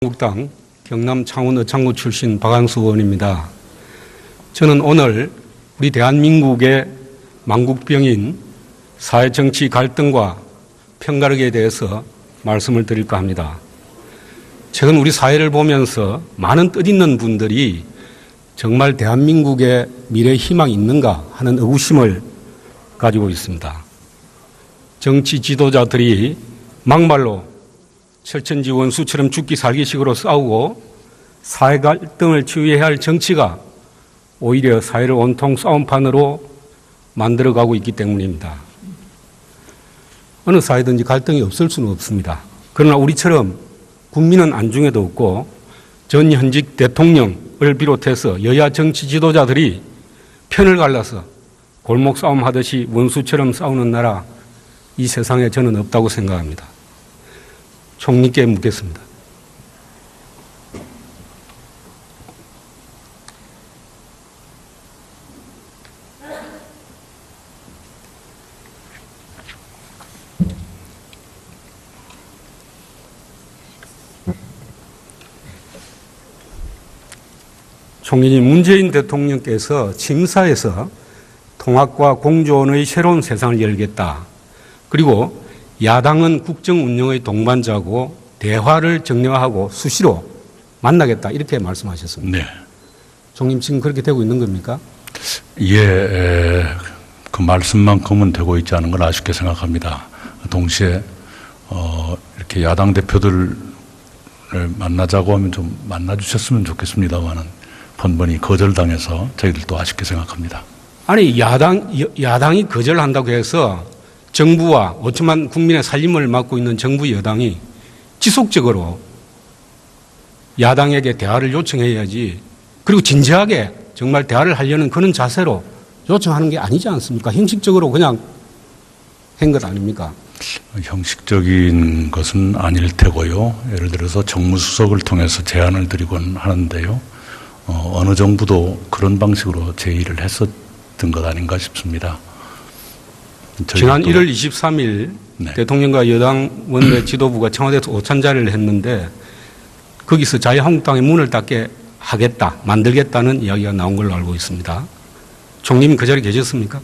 한국당 경남 창원 의창구 출신 박한수 의원입니다. 저는 오늘 우리 대한민국의 망국병인 사회정치 갈등과 편가르기에 대해서 말씀을 드릴까 합니다. 최근 우리 사회를 보면서 많은 뜻있는 분들이 정말 대한민국의 미래 희망이 있는가 하는 의구심을 가지고 있습니다. 정치 지도자들이 막말로 철천지 원수처럼 죽기 살기식으로 싸우고 사회 갈등을 치유해야 할 정치가 오히려 사회를 온통 싸움판으로 만들어가고 있기 때문입니다. 어느 사회든지 갈등이 없을 수는 없습니다. 그러나 우리처럼 국민은 안중에도 없고 전 현직 대통령을 비롯해서 여야 정치 지도자들이 편을 갈라서 골목 싸움하듯이 원수처럼 싸우는 나라, 이 세상에 저는 없다고 생각합니다. 총리께 묻겠습니다. 총리님, 문재인 대통령께서 취임사에서 통합과 공존의 새로운 세상을 열겠다. 그리고 야당은 국정 운영의 동반자고 대화를 정례화하고 수시로 만나겠다. 이렇게 말씀하셨습니다. 네. 총리님, 지금 그렇게 되고 있는 겁니까? 예, 그 말씀만큼은 되고 있지 않은 걸 아쉽게 생각합니다. 동시에 이렇게 야당 대표들을 만나자고 하면 좀 만나주셨으면 좋겠습니다만은 번번이 거절당해서 저희들도 아쉽게 생각합니다. 아니, 야당이 거절한다고 해서 정부와 5천만 국민의 살림을 맡고 있는 정부 여당이 지속적으로 야당에게 대화를 요청해야지, 그리고 진지하게 정말 대화를 하려는 그런 자세로 요청하는 게 아니지 않습니까? 형식적으로 그냥 한 것 아닙니까? 형식적인 것은 아닐 테고요. 예를 들어서 정무수석을 통해서 제안을 드리곤 하는데요. 어느 정부도 그런 방식으로 제의를 했었던 것 아닌가 싶습니다. 지난 1월 23일 네. 대통령과 여당 원내 지도부가 청와대에서 오찬자리를 했는데 거기서 자유한국당의 문을 닫게 하겠다, 만들겠다는 이야기가 나온 걸로 알고 있습니다. 총리님 그 자리에 계셨습니까?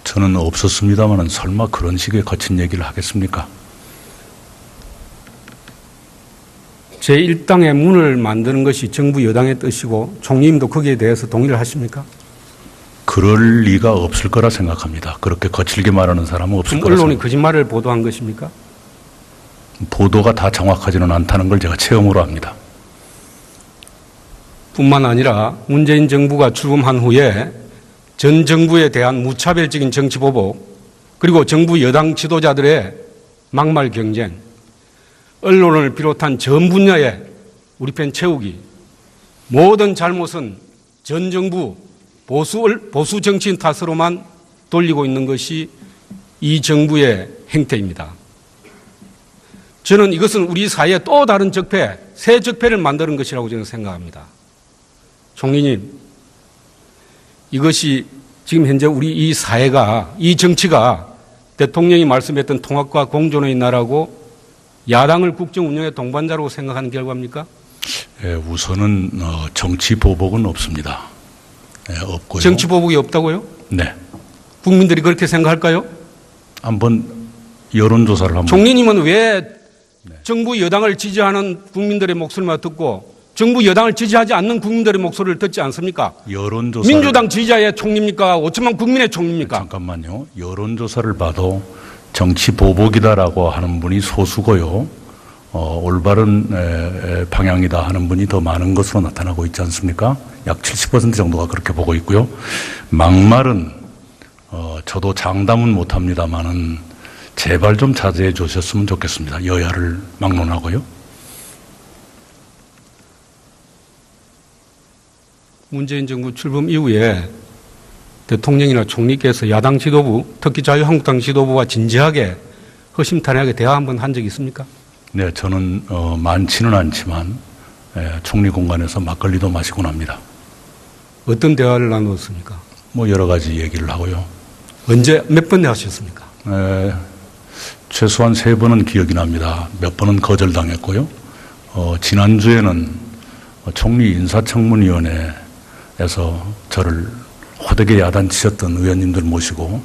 저는 없었습니다만 설마 그런 식의 거친 얘기를 하겠습니까? 제1당의 문을 만드는 것이 정부 여당의 뜻이고 총리님도 거기에 대해서 동의를 하십니까? 그럴 리가 없을 거라 생각합니다. 그렇게 거칠게 말하는 사람은 없을 거라 언론이 거짓말을 보도한 것입니까? 보도가 다 정확하지는 않다는 걸 제가 체험으로 압니다. 뿐만 아니라 문재인 정부가 출범한 후에 전 정부에 대한 무차별적인 정치 보복, 그리고 정부 여당 지도자들의 막말 경쟁, 언론을 비롯한 전 분야에 우리 편 채우기, 모든 잘못은 전 정부 보수 정치인 탓으로만 돌리고 있는 것이 이 정부의 행태입니다. 저는 이것은 우리 사회에 또 다른 적폐, 새 적폐를 만드는 것이라고 저는 생각합니다. 총리님, 이것이 지금 현재 우리 이 사회가, 이 정치가 대통령이 말씀했던 통합과 공존의 나라고 야당을 국정 운영의 동반자로 생각하는 결과입니까? 예, 우선은 정치 보복은 없습니다. 네, 없고요. 정치 보복이 없다고요? 네. 국민들이 그렇게 생각할까요? 한번 여론조사를 한번. 총리님은 왜 정부 여당을 지지하는 국민들의 목소리만 듣고 정부 여당을 지지하지 않는 국민들의 목소리를 듣지 않습니까? 여론조사. 민주당 지지자의 총리입니까? 5천만 국민의 총리입니까? 잠깐만요. 여론조사를 봐도 정치 보복이다라고 하는 분이 소수고요. 올바른 방향이다 하는 분이 더 많은 것으로 나타나고 있지 않습니까? 약 70% 정도가 그렇게 보고 있고요. 막말은 저도 장담은 못합니다만은 제발 좀 자제해 주셨으면 좋겠습니다. 여야를 막론하고요. 문재인 정부 출범 이후에 대통령이나 총리께서 야당 지도부, 특히 자유한국당 지도부와 진지하게 허심탄회하게 대화 한번 한 적이 있습니까? 네, 저는 많지는 않지만 총리 공간에서 막걸리도 마시곤 합니다. 어떤 대화를 나누었습니까? 뭐 여러 가지 얘기를 하고요. 언제 몇 번 하셨습니까? 최소한 3번은 기억이 납니다. 몇 번은 거절당했고요. 지난주에는 총리 인사청문위원회에서 저를 호되게 야단치셨던 의원님들 모시고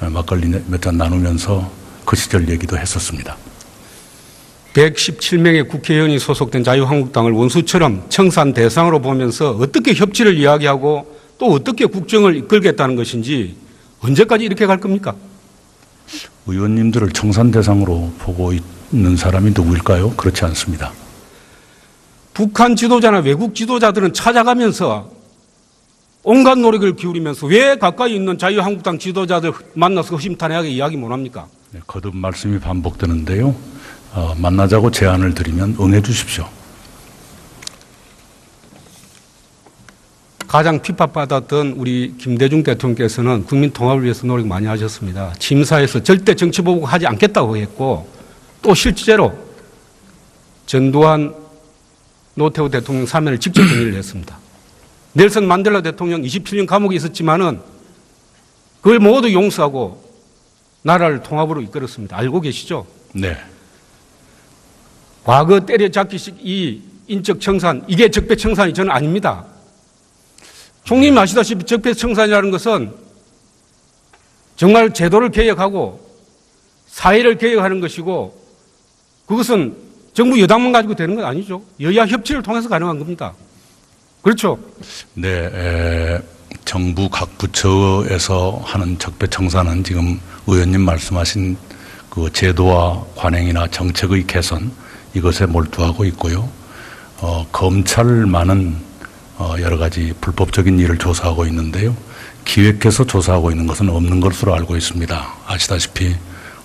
막걸리 몇 잔 나누면서 그 시절 얘기도 했었습니다. 117명의 국회의원이 소속된 자유한국당을 원수처럼 청산 대상으로 보면서 어떻게 협치를 이야기하고 또 어떻게 국정을 이끌겠다는 것인지 언제까지 이렇게 갈 겁니까? 의원님들을 청산 대상으로 보고 있는 사람이 누구일까요? 그렇지 않습니다. 북한 지도자나 외국 지도자들은 찾아가면서 온갖 노력을 기울이면서 왜 가까이 있는 자유한국당 지도자들 만나서 허심탄회하게 이야기 못합니까? 네, 거듭 말씀이 반복되는데요. 만나자고 제안을 드리면 응해 주십시오. 가장 핍박받았던 우리 김대중 대통령께서는 국민 통합을 위해서 노력 많이 하셨습니다. 취임사에서 절대 정치 보복하지 않겠다고 했고 또 실제로 전두환 노태우 대통령 사면을 직접 건의를 했습니다. 넬슨 만델라 대통령 27년 감옥에 있었지만은 그걸 모두 용서하고 나라를 통합으로 이끌었습니다. 알고 계시죠? 네. 과거 때려잡기식 이 인적 청산, 이게 적폐청산이 저는 아닙니다. 총리님 아시다시피 적폐청산이라는 것은 정말 제도를 개혁하고 사회를 개혁하는 것이고 그것은 정부 여당만 가지고 되는 건 아니죠. 여야 협치를 통해서 가능한 겁니다. 그렇죠? 네, 정부 각 부처에서 하는 적폐청산은 지금 의원님 말씀하신 그 제도와 관행이나 정책의 개선 이것에 몰두하고 있고요. 검찰만은 여러 가지 불법적인 일을 조사하고 있는데요. 기획해서 조사하고 있는 것은 없는 것으로 알고 있습니다. 아시다시피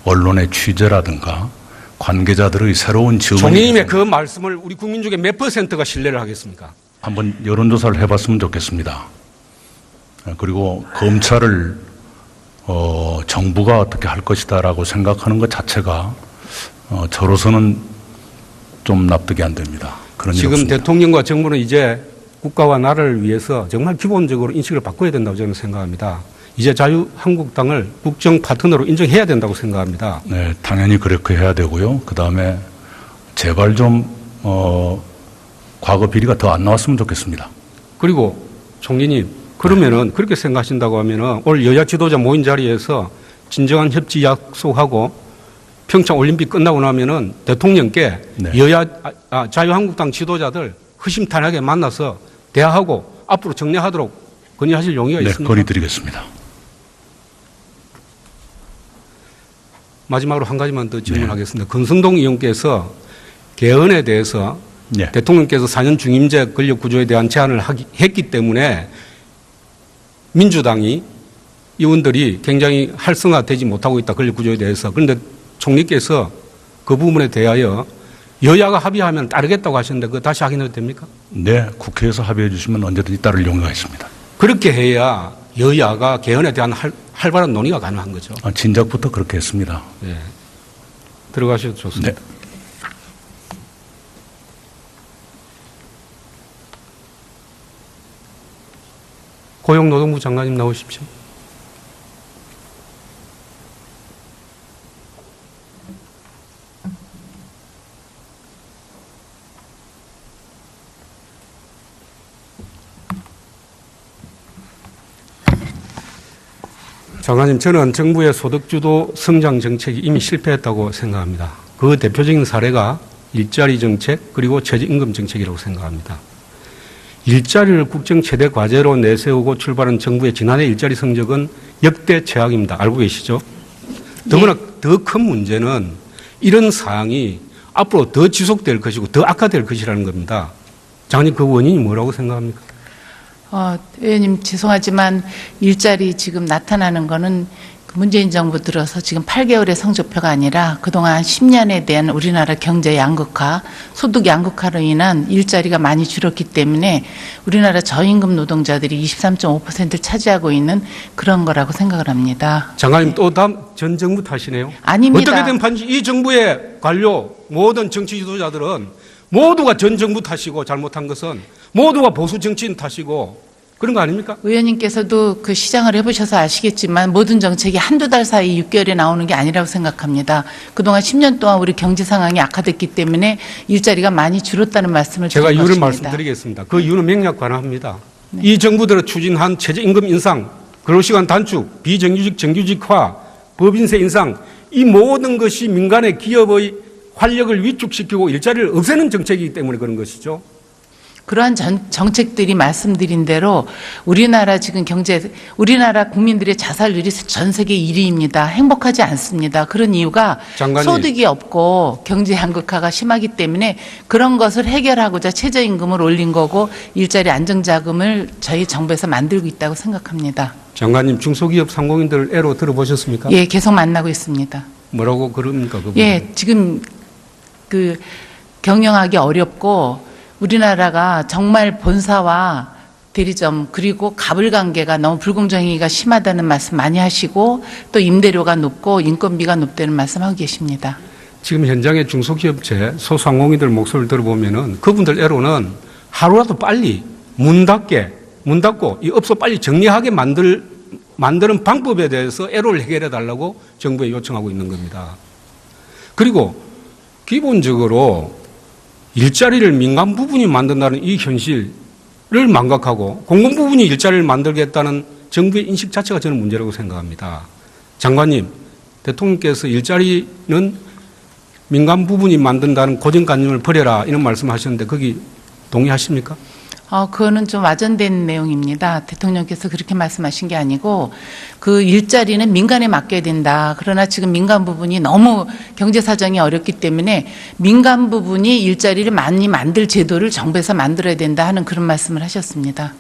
언론의 취재라든가 관계자들의 새로운 지원이 총리님의 그 말씀을 우리 국민 중에 몇 %가 신뢰를 하겠습니까? 한번 여론조사를 해봤으면 좋겠습니다. 그리고 검찰을 정부가 어떻게 할 것이다라고 생각하는 것 자체가 저로서는 좀 납득이 안 됩니다. 그런 일 지금 없습니다. 대통령과 정부는 이제 국가와 나라를 위해서 정말 기본적으로 인식을 바꿔야 된다고 저는 생각합니다. 이제 자유한국당을 국정 파트너로 인정해야 된다고 생각합니다. 네, 당연히 그렇게 해야 되고요. 그 다음에 제발 좀 과거 비리가 더 안 나왔으면 좋겠습니다. 그리고 총리님, 그러면은 그렇게 생각하신다고 하면은 올 여야 지도자 모인 자리에서 진정한 협치 약속하고 평창 올림픽 끝나고 나면은 대통령께 네. 자유한국당 지도자들 허심탄회하게 만나서 대화하고 앞으로 정리하도록 건의하실 용의가 네, 있습니다. 건의드리겠습니다. 마지막으로 한 가지만 더 질문하겠습니다. 권성동 의원께서 개헌에 대해서 네. 대통령께서 4년 중임제 권력 구조에 대한 제안을 했기 때문에 민주당이 의원들이 굉장히 활성화되지 못하고 있다. 권력 구조에 대해서. 그런데 총리께서 그 부분에 대하여 여야가 합의하면 따르겠다고 하셨는데 그거 다시 확인해도 됩니까? 네, 국회에서 합의해 주시면 언제든지 따를 용의가 있습니다. 그렇게 해야 여야가 개헌에 대한 활발한 논의가 가능한 거죠. 진작부터 그렇게 했습니다. 네. 들어가셔도 좋습니다. 네. 고용노동부 장관님 나오십시오. 장관님, 저는 정부의 소득주도 성장 정책이 이미 실패했다고 생각합니다. 그 대표적인 사례가 일자리 정책 그리고 최저임금 정책이라고 생각합니다. 일자리를 국정 최대 과제로 내세우고 출발한 정부의 지난해 일자리 성적은 역대 최악입니다. 알고 계시죠? 더구나 더 큰 문제는 이런 사항이 앞으로 더 지속될 것이고 더 악화될 것이라는 겁니다. 장관님, 그 원인이 뭐라고 생각합니까? 의원님 죄송하지만 일자리 지금 나타나는 거는 문재인 정부 들어서 지금 8개월의 성적표가 아니라 그동안 10년에 대한 우리나라 경제 양극화, 소득 양극화로 인한 일자리가 많이 줄었기 때문에 우리나라 저임금 노동자들이 23.5%를 차지하고 있는 그런 거라고 생각을 합니다. 장관님, 또 다음 전 정부 탓이네요. 아닙니다. 어떻게든 반드시 이 정부의 관료 모든 정치 지도자들은 모두가 전 정부 탓이고 잘못한 것은 모두가 보수 정치인 탓이고 그런 거 아닙니까? 의원님께서도 그 시장을 해보셔서 아시겠지만 모든 정책이 한두 달 사이 6개월에 나오는 게 아니라고 생각합니다. 그동안 10년 동안 우리 경제 상황이 악화됐기 때문에 일자리가 많이 줄었다는 말씀을 제가 드린 이유를 것입니다. 말씀드리겠습니다. 그 이유는 명약관화합니다. 이 정부들이 추진한 최저임금 인상, 근로시간 단축, 비정규직 정규직화, 법인세 인상, 이 모든 것이 민간의 기업의 활력을 위축시키고 일자리를 없애는 정책이기 때문에 그런 것이죠. 그러한 정책들이 말씀드린 대로 우리나라 지금 우리나라 국민들의 자살률이 전 세계 1위입니다. 행복하지 않습니다. 그런 이유가 장관님. 소득이 없고 경제 양극화가 심하기 때문에 그런 것을 해결하고자 최저임금을 올린 거고 일자리 안정자금을 저희 정부에서 만들고 있다고 생각합니다. 장관님, 중소기업 상공인들 애로 들어보셨습니까? 예, 계속 만나고 있습니다. 뭐라고 그럽니까? 그분? 예, 지금 그 경영하기 어렵고 우리나라가 정말 본사와 대리점 그리고 가불관계가 너무 불공정행위가 심하다는 말씀 많이 하시고 또 임대료가 높고 인건비가 높다는 말씀하고 계십니다. 지금 현장의 중소기업체 소상공인들 목소리를 들어보면은 그분들 애로는 하루라도 빨리 문 닫고 이 업소 빨리 정리하게 만드는 방법에 대해서 애로를 해결해 달라고 정부에 요청하고 있는 겁니다. 그리고 기본적으로 일자리를 민간 부분이 만든다는 이 현실을 망각하고 공공 부분이 일자리를 만들겠다는 정부의 인식 자체가 저는 문제라고 생각합니다. 장관님, 대통령께서 일자리는 민간 부분이 만든다는 고정관념을 버려라 이런 말씀하셨는데 거기 동의하십니까? 그거는 좀 와전된 내용입니다. 대통령께서 그렇게 말씀하신 게 아니고 그 일자리는 민간에 맡겨야 된다. 그러나 지금 민간 부분이 너무 경제 사정이 어렵기 때문에 민간 부분이 일자리를 많이 만들 제도를 정부에서 만들어야 된다 하는 그런 말씀을 하셨습니다.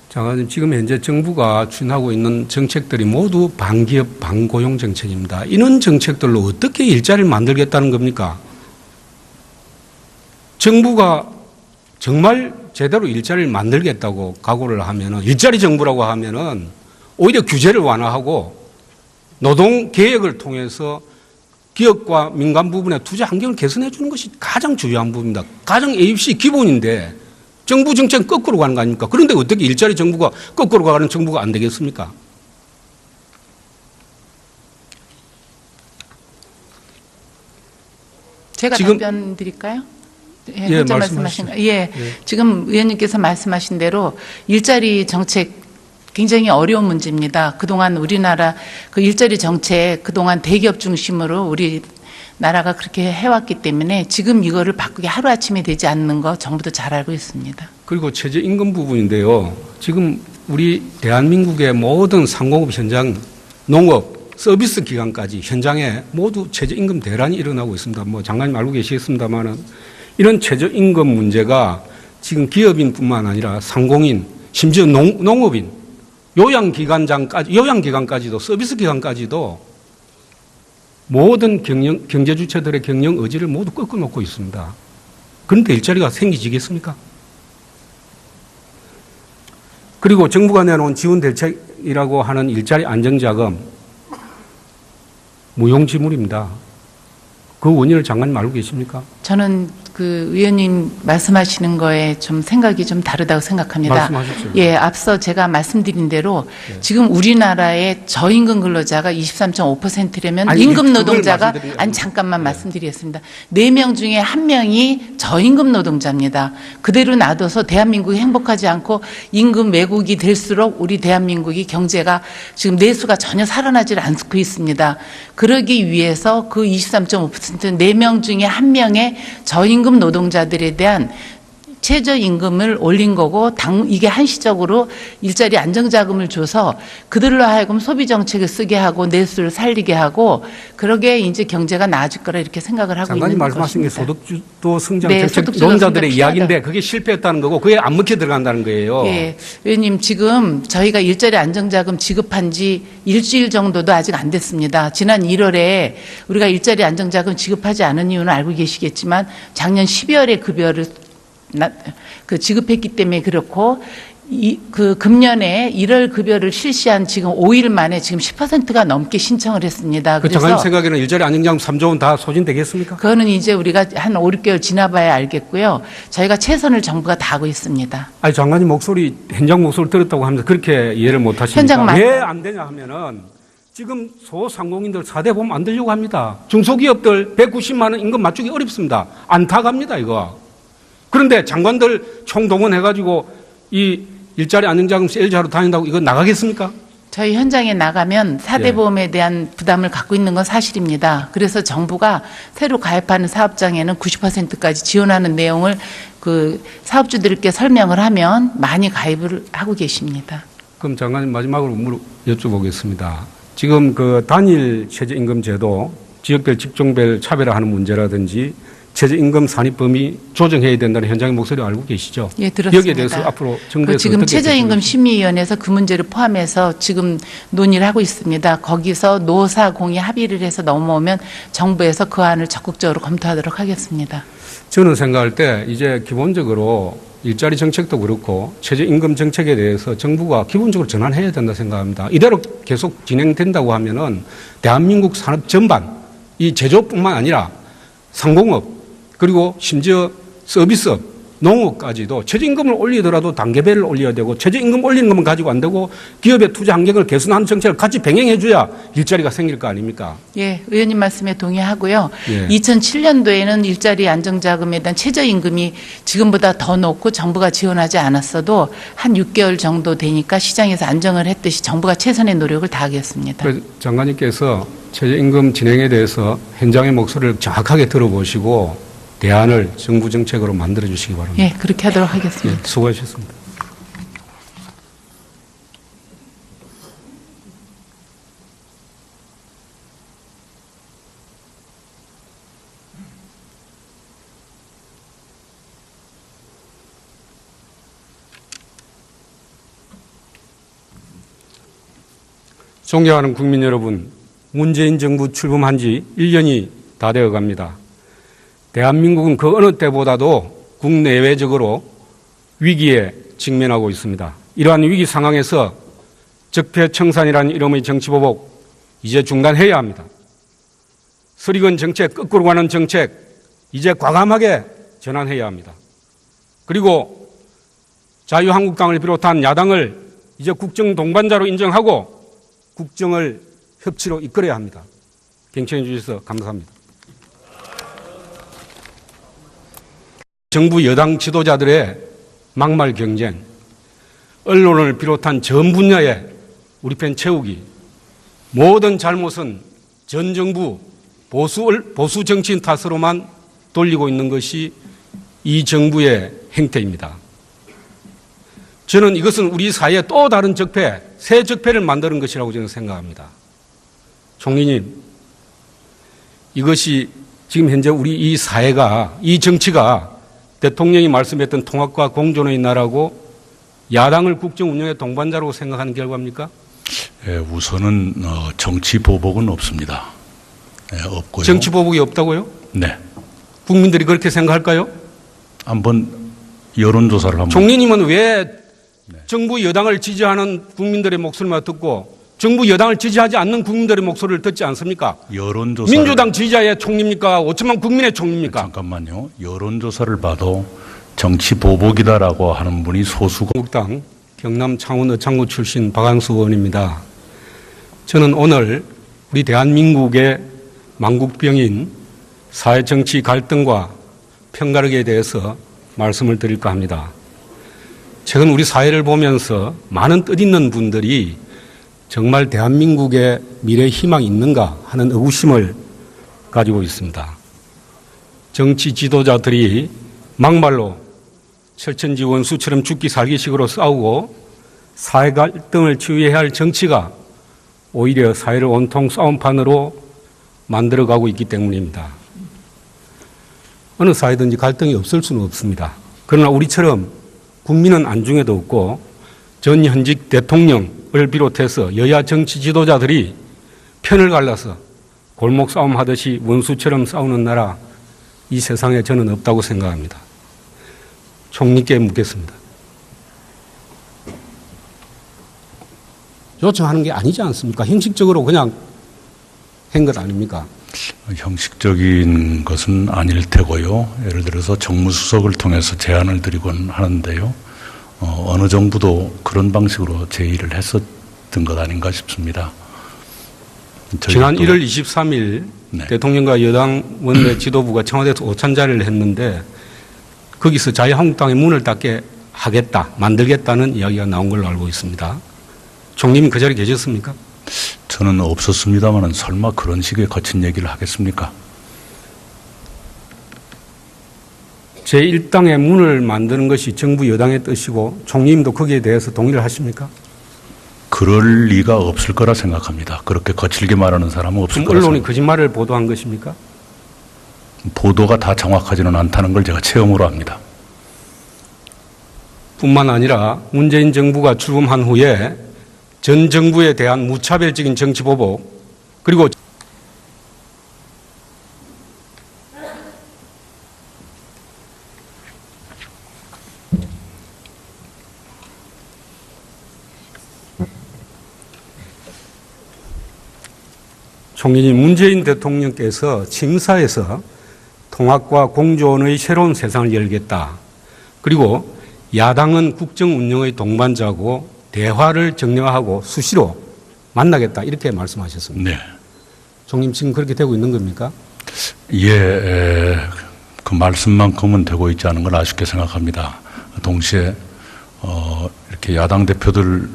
장관님, 지금 현재 정부가 추진하고 있는 정책들이 모두 반기업, 반고용 정책입니다. 이런 정책들로 어떻게 일자리를 만들겠다는 겁니까? 정부가 정말 제대로 일자리를 만들겠다고 각오를 하면은 일자리 정부라고 하면은 오히려 규제를 완화하고 노동 개혁을 통해서 기업과 민간 부분의 투자 환경을 개선해 주는 것이 가장 중요한 부분입니다. 가장 ABC 기본인데 정부 정책은 거꾸로 가는 거 아닙니까? 그런데 어떻게 일자리 정부가 거꾸로 가는 정부가 안 되겠습니까? 제가 지금 답변 드릴까요? 예, 혼자 말씀하시죠. 지금 의원님께서 말씀하신 대로 일자리 정책 굉장히 어려운 문제입니다. 그동안 우리나라 그 일자리 정책 그동안 대기업 중심으로 우리 나라가 그렇게 해왔기 때문에 지금 이거를 바꾸기 하루아침에 되지 않는 거 정부도 잘 알고 있습니다. 그리고 최저임금 부분인데요. 지금 우리 대한민국의 모든 상공업 현장, 농업, 서비스 기관까지 현장에 모두 최저임금 대란이 일어나고 있습니다. 뭐 장관님 알고 계시겠습니다만은 이런 최저임금 문제가 지금 기업인뿐만 아니라 상공인, 심지어 농업인, 요양기관까지도 서비스 기관까지도 모든 경제 주체들의 경영 의지를 모두 꺾어놓고 있습니다. 그런데 일자리가 생기지겠습니까? 그리고 정부가 내놓은 지원 대책이라고 하는 일자리 안정자금 무용지물입니다. 그 원인을 장관님 알고 계십니까? 저는 그 의원님 말씀하시는 거에 좀 생각이 좀 다르다고 생각합니다. 말씀하십시오. 예, 앞서 제가 말씀드린 대로 지금 우리나라의 저임금 근로자가 23.5%라면 아니, 임금 그걸 노동자가 말씀드린 게 아니고. 잠깐만 말씀드리겠습니다. 4명 중에 1명이 저임금 노동자입니다. 그대로 놔둬서 대한민국이 행복하지 않고 임금 왜곡이 될수록 우리 대한민국이 경제가 지금 내수가 전혀 살아나질 않고 있습니다. 그러기 위해서 그 23.5% 4명 중에 1명의 저임금 노동자들에 대한 최저임금을 올린 거고 이게 한시적으로 일자리 안정자금을 줘서 그들로 하여금 소비정책을 쓰게 하고 내수를 살리게 하고 그러게 이제 경제가 나아질 거라 이렇게 생각을 하고 있는 장관님 말씀하신 게 것입니다. 소득주도 성장 네, 정책 소득주도 논자들의 성장 이야기인데 그게 실패했다는 거고 그게 안 먹혀 들어간다는 거예요. 예, 의원님 지금 저희가 일자리 안정자금 지급한 지 일주일 정도도 아직 안 됐습니다. 지난 1월에 우리가 일자리 안정자금 지급하지 않은 이유는 알고 계시겠지만 작년 12월에 급여를 지급했기 때문에 그렇고 금년에 1월 급여를 실시한 지금 5일 만에 지금 10%가 넘게 신청을 했습니다. 그 장관님 생각에는 일자리 안정자금 3조 원 다 소진되겠습니까? 그거는 이제 우리가 한 5, 6개월 지나봐야 알겠고요. 저희가 최선을 정부가 다하고 있습니다. 아니 장관님 목소리 현장 목소리 들었다고 하면서 그렇게 이해를 못 현장 하시니까 만- 왜 안 되냐 하면은 지금 소상공인들 4대 보험 안 들려고 합니다. 중소기업들 190만 원 임금 맞추기 어렵습니다. 안 타갑니다 이거. 그런데 장관들 총동원해가지고 이 일자리 안정자금 세일자로 다닌다고 이거 나가겠습니까? 저희 현장에 나가면 4대 예. 보험에 대한 부담을 갖고 있는 건 사실입니다. 그래서 정부가 새로 가입하는 사업장에는 90%까지 지원하는 내용을 그 사업주들께 설명을 하면 많이 가입을 하고 계십니다. 그럼 장관님 마지막으로 여쭤보겠습니다. 지금 그 단일 최저임금 제도, 지역별 직종별 차별화하는 문제라든지 최저임금 산입 범위 조정해야 된다는 현장의 목소리 알고 계시죠? 예, 들었습니다. 여기에 대해서 앞으로 정부에서 지금 어떻게 최저임금 대처하실지. 심의위원회에서 그 문제를 포함해서 지금 논의를 하고 있습니다. 거기서 노사공이 합의를 해서 넘어오면 정부에서 그 안을 적극적으로 검토하도록 하겠습니다. 저는 생각할 때 이제 기본적으로 일자리 정책도 그렇고 최저임금 정책에 대해서 정부가 기본적으로 전환해야 된다 생각합니다. 이대로 계속 진행된다고 하면은 대한민국 산업 전반, 이 제조뿐만 아니라 상공업 그리고 심지어 서비스업, 농업까지도 최저임금을 올리더라도 단계별을 올려야 되고 최저임금 올리는 것만 가지고 안 되고 기업의 투자 환경을 개선하는 정책을 같이 병행해 줘야 일자리가 생길 거 아닙니까? 예, 의원님 말씀에 동의하고요. 예. 2007년도에는 일자리 안정자금에 대한 최저임금이 지금보다 더 높고 정부가 지원하지 않았어도 한 6개월 정도 되니까 시장에서 안정을 했듯이 정부가 최선의 노력을 다하겠습니다. 그래서 장관님께서 최저임금 진행에 대해서 현장의 목소리를 정확하게 들어보시고 대안을 정부 정책으로 만들어 주시기 바랍니다. 예, 그렇게 하도록 하겠습니다. 예, 수고하셨습니다. 존경하는 국민 여러분, 문재인 정부 출범한 지 1년이 다 되어 갑니다. 대한민국은 그 어느 때보다도 국내외적으로 위기에 직면하고 있습니다. 이러한 위기 상황에서 적폐청산이라는 이름의 정치보복 이제 중단해야 합니다. 서리건 정책, 거꾸로 가는 정책 이제 과감하게 전환해야 합니다. 그리고 자유한국당을 비롯한 야당을 이제 국정 동반자로 인정하고 국정을 협치로 이끌어야 합니다. 경청해 주셔서 감사합니다. 정부 여당 지도자들의 막말 경쟁, 언론을 비롯한 전 분야에 우리 편 채우기, 모든 잘못은 전 정부 보수 정치인 탓으로만 돌리고 있는 것이 이 정부의 행태입니다. 저는 이것은 우리 사회에 또 다른 적폐, 새 적폐를 만드는 것이라고 저는 생각합니다. 총리님, 이것이 지금 현재 우리 이 사회가, 이 정치가 대통령이 말씀했던 통합과 공존의 나라고 야당을 국정 운영의 동반자로 생각하는 결과입니까? 예, 우선은 정치 보복은 없습니다. 예, 없고요. 정치 보복이 없다고요? 네. 국민들이 그렇게 생각할까요? 한번 여론조사를 한번. 총리님은 왜 정부 여당을 지지하는 국민들의 목소리만 듣고 정부 여당을 지지하지 않는 국민들의 목소리를 듣지 않습니까? 여론조사. 민주당 지지자의 총리입니까? 5천만 국민의 총리입니까? 잠깐만요. 여론조사를 봐도 정치 보복이다라고 하는 분이 소수고. 한국당 경남 창원 의창구 출신 박한수 의원입니다. 저는 오늘 우리 대한민국의 망국병인 사회정치 갈등과 편가르기에 대해서 말씀을 드릴까 합니다. 최근 우리 사회를 보면서 많은 뜻있는 분들이 정말 대한민국의 미래 희망이 있는가 하는 의구심을 가지고 있습니다. 정치 지도자들이 막말로 철천지 원수처럼 죽기 살기식으로 싸우고 사회 갈등을 치유해야 할 정치가 오히려 사회를 온통 싸움판으로 만들어가고 있기 때문입니다. 어느 사회든지 갈등이 없을 수는 없습니다. 그러나 우리처럼 국민은 안중에도 없고 전 현직 대통령을 비롯해서 여야 정치 지도자들이 편을 갈라서 골목 싸움 하듯이 원수처럼 싸우는 나라, 이 세상에 저는 없다고 생각합니다. 총리께 묻겠습니다. 요청하는 게 아니지 않습니까? 형식적으로 그냥 한 것 아닙니까? 형식적인 것은 아닐 테고요. 예를 들어서 정무수석을 통해서 제안을 드리곤 하는데요. 어느 정부도 그런 방식으로 제의를 했었던 것 아닌가 싶습니다. 지난 1월 23일 네. 대통령과 여당 원내 지도부가 청와대에서 오찬 자리를 했는데 거기서 자유한국당의 문을 닫게 하겠다, 만들겠다는 이야기가 나온 걸로 알고 있습니다. 총리님 그 자리에 계셨습니까? 저는 없었습니다만 설마 그런 식의 거친 얘기를 하겠습니까? 제1당의 문을 만드는 것이 정부 여당의 뜻이고 총리님도 거기에 대해서 동의를 하십니까? 그럴 리가 없을 거라 생각합니다. 그렇게 거칠게 말하는 사람은 없을 그럼 거라 언론이 생각합니다. 거짓말을 보도한 것입니까? 보도가 다 정확하지는 않다는 걸 제가 체험으로 압니다. 뿐만 아니라 문재인 정부가 출범한 후에 전 정부에 대한 무차별적인 정치 보복 그리고 총리님, 문재인 대통령께서 침사에서 통합과 공존의 새로운 세상을 열겠다. 그리고 야당은 국정 운영의 동반자고 대화를 정량하고 수시로 만나겠다. 이렇게 말씀하셨습니다. 네. 총리님 지금 그렇게 되고 있는 겁니까? 예, 그 말씀만큼은 되고 있지 않은 걸 아쉽게 생각합니다. 동시에 이렇게 야당 대표들을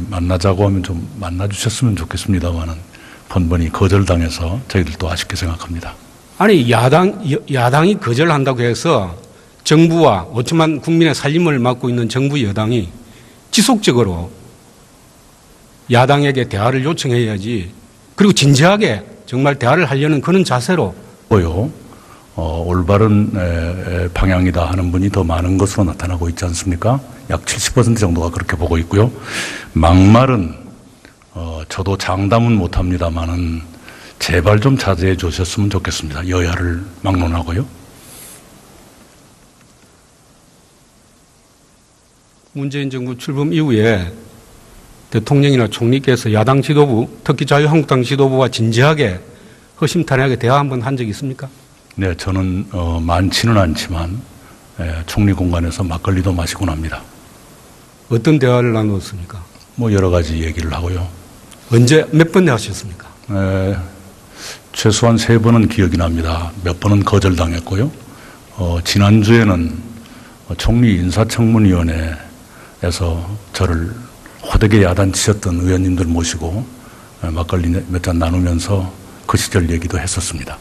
만나자고 하면 좀 만나주셨으면 좋겠습니다만은 번번이 거절당해서 저희들도 아쉽게 생각합니다. 아니 야당이 거절한다고 해서 정부와 5천만 국민의 살림을 맡고 있는 정부 여당이 지속적으로 야당에게 대화를 요청해야지. 그리고 진지하게 정말 대화를 하려는 그런 자세로 올바른 방향이다 하는 분이 더 많은 것으로 나타나고 있지 않습니까? 약 70% 정도가 그렇게 보고 있고요. 막말은 저도 장담은 못합니다만은 제발 좀 자제해 주셨으면 좋겠습니다. 여야를 막론하고요. 문재인 정부 출범 이후에 대통령이나 총리께서 야당 지도부, 특히 자유한국당 지도부와 진지하게 허심탄회하게 대화 한번 한 적이 있습니까? 네, 저는 많지는 않지만 총리 공간에서 막걸리도 마시곤 합니다. 어떤 대화를 나누었습니까? 뭐 여러 가지 얘기를 하고요. 언제 몇 번 하셨습니까? 최소한 3번은 기억이 납니다. 몇 번은 거절당했고요. 지난주에는 총리 인사청문위원회에서 저를 호되게 야단치셨던 의원님들 모시고 막걸리 몇 잔 나누면서 그 시절 얘기도 했었습니다.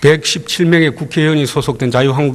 117명의 국회의원이 소속된 자유한국당